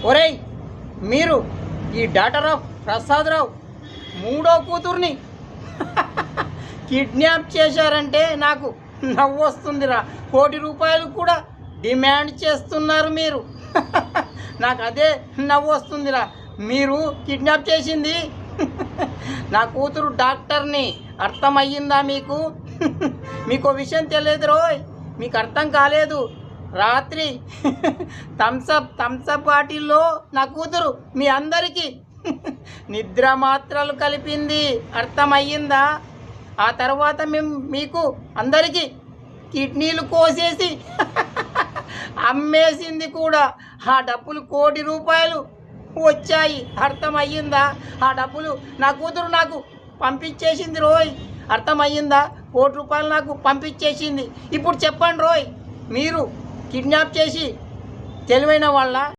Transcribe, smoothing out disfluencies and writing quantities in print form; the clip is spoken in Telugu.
ఒరేయ్, మీరు ఈ డాటర్ ఆఫ్ ప్రసాదరావు మూడో కూతుర్ని కిడ్నాప్ చేశారంటే నాకు నవ్వు వస్తుందిరా. ₹1,00,00,000 కూడా డిమాండ్ చేస్తున్నారు మీరు. నాకు అదే నవ్వు వస్తుందిరా. మీరు కిడ్నాప్ చేసింది నా కూతురు డాక్టర్ని. అర్థమయ్యిందా మీకు? మీకు విషయం తెలియదు రోయ్, మీకు అర్థం కాలేదు. రాత్రి థమ్సప్ బాటిల్లో నా కూతురు మీ అందరికీ నిద్ర మాత్రలు కలిపింది. అర్థమయ్యిందా? ఆ తర్వాత మీకు అందరికీ కిడ్నీలు కోసేసి అమ్మేసింది కూడా. ఆ డబ్బులు ₹1,00,00,000 వచ్చాయి. అర్థమయ్యిందా? ఆ డబ్బులు నా కూతురు నాకు పంపించేసింది రోయ్. అర్థమయ్యిందా? ₹1,00,00,000 నాకు పంపించేసింది. ఇప్పుడు చెప్పండి రోయ్, మీరు కిడ్నాప్ చేసి తెలివైన వాళ్ళ